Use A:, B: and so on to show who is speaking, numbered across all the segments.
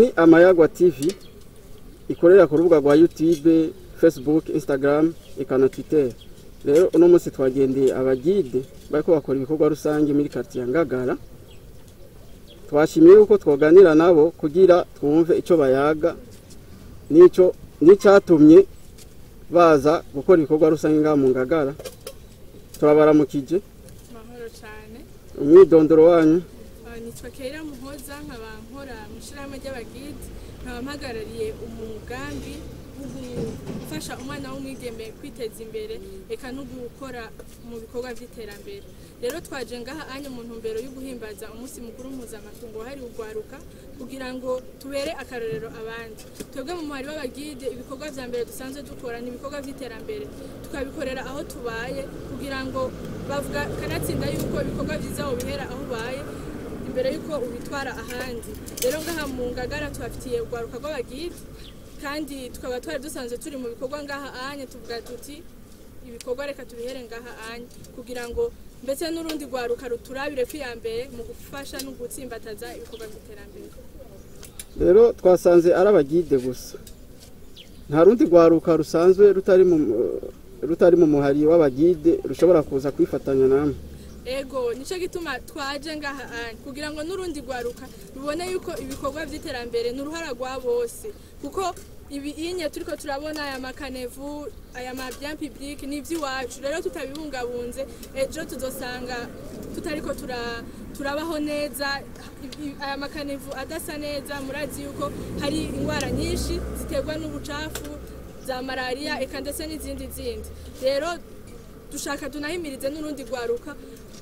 A: ni Amayagwa TV ikorera ku rubuga rwa YouTube, Facebook, Instagram eka na Twitter. Rero uno munsi twagendeye abagide bariko bakora ibikorwa rusange muri quartier Ngagara. Twashimiye uko twoganira nabo kugira twumve ico bayaga n'icyatumye baza gukora ibikorwa rusange ngaha mu Ngagara. Turabaramukije.
B: Mahoro cyane.
A: Umwidondoro wanyu?
B: Nitwa Kera Muhoza, nkaba nkora mu shirahamwe ry'abagide, nkaba mpagarariye umugambi gufasha umwana w'umwigeme kwiteza imbere eka no gukora mu bikorwa by'iterambere. Rero twaje ngaha anye mu ntumbero yo guhimbaza umunsi mukuru mpuzamakungu wahariwe ugwaruka kugira ngo tubere akarorero abandi. Twebwe mu muhari w'abagide ibikorwa vya mbere dusanzwe dukora ni ibikorwa by'iterambere, tukabikorera aho tubaye kugira ngo bavuga kanatsinda yuko ibikorwa vyiza bihera aho ubaye imbere yuko ubitwara ahandi. Rero ngaha mu Ngagara tuhafitiye ugwaruka rw'abagide kandi tukaba twari dusanzwe turi mu bikorwa ngaha anye, tuvuga tuti ibikorwa reka tubihere ngaha anye kugira ngo mbese n'urundi rwaruka ruturabire kwiyambere mu gufasha no gutsimbataza ibikorwa by'iterambere.
A: Rero twasanze ari abagide gusa, nta rundi rwaruka rusanzwe rutari mu muhari w'abagide rushobora kuza kwifatanya namwe?
B: Ego nico gituma twaje ngaha anye kugira ngo n'urundi rwaruka rubone yuko ibikorwa by'iterambere n'uruhara rwa bose, kuko ibi inye turiko turabona aya makanevu aya mabyan public n'ivy'iwacu. Rero tutabibungabunze ejo tuzosanga tutariko turabaho neza, aya makanevu adasa neza. Murazi yuko hari ingwara nyinshi ziterwa n'ubucafu za malaria eka ndetse n'izindi. Rero dushaka tunahimirize n'urundi rwaruka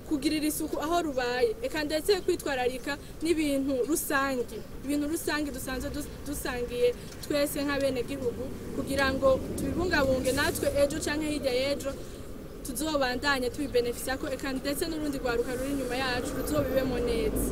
B: kugirira isuku aho rubaye eka ndetse kwitwararika n'ibintu rusange dusanzwe dusangiye twese nk'abene gihugu kugira ngo tubibungabunge natwe ejo canke hirya y'ejo tuzobandanye tubibenefisia ko eka ndetse n'urundi rwaruka ruri inyuma yacu ruzobibemo neza.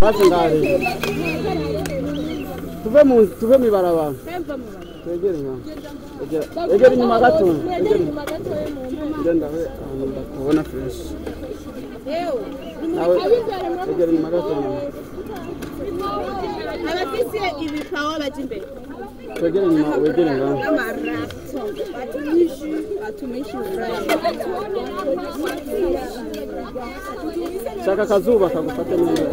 A: basi ngari tuve mu ibarabara twegere inyuma egera inyuma gato ngenda we ndakubona fresh nawe egera inyuma gato
C: abafise ibipawa baje imbere
A: twegere inyuma wegere ngaho
C: batumishi
A: shaka akazuba kagufate neza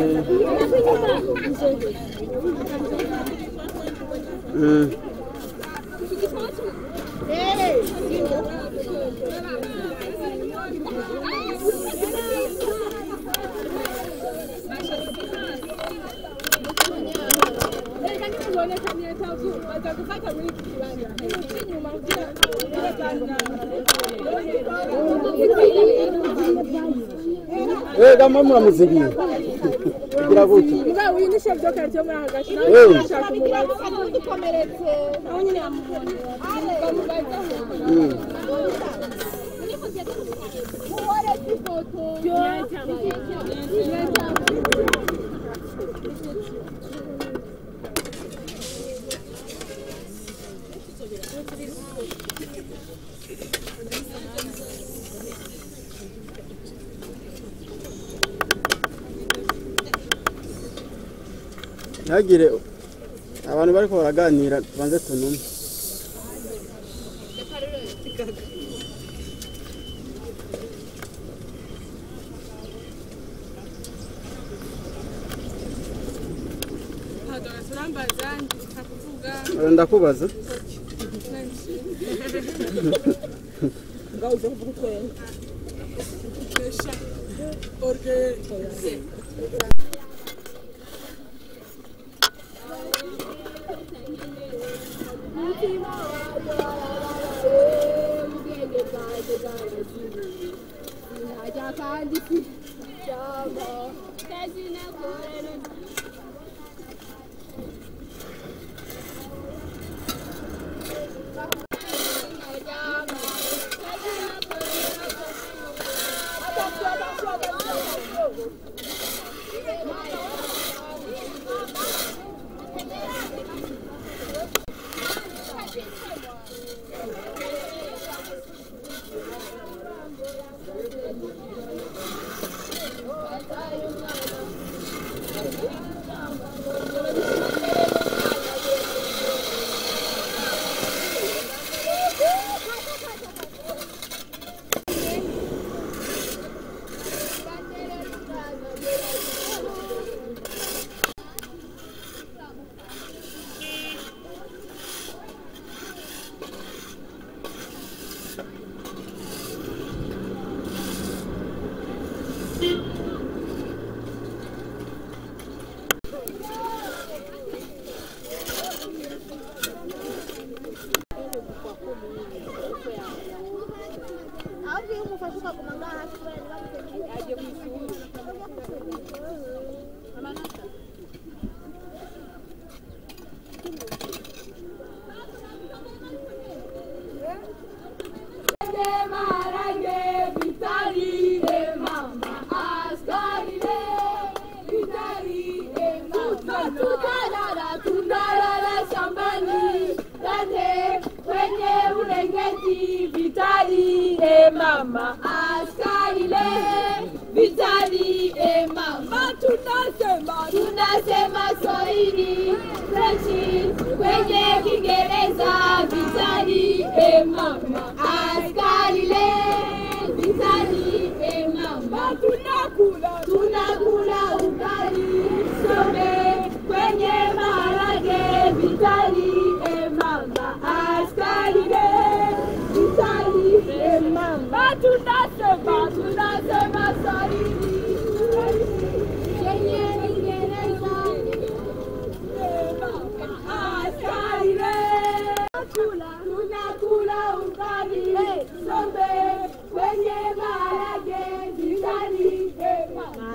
A: kama muramuzigiye kugira gute
B: Nga wini chef de quartier muri hagashi nashaka umubaza dukomeretse aho nyine amubona
A: ntagire abantu bariko baraganira banze tunume ndakubaza
C: ngauze kubutwena mama askarile vitali mama tunasema Swahili French kwenye Kiingereza vitali mama askarile vitali mama tunakula ugali some kwenye maharage vitali mama askarile mama tunasema Swahili kwenye Kiingereza askarile tunakula ugali sombe kwenye maharage vitali mama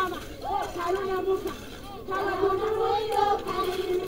C: mama, karibu na muka, kama kuna mwendo karibu.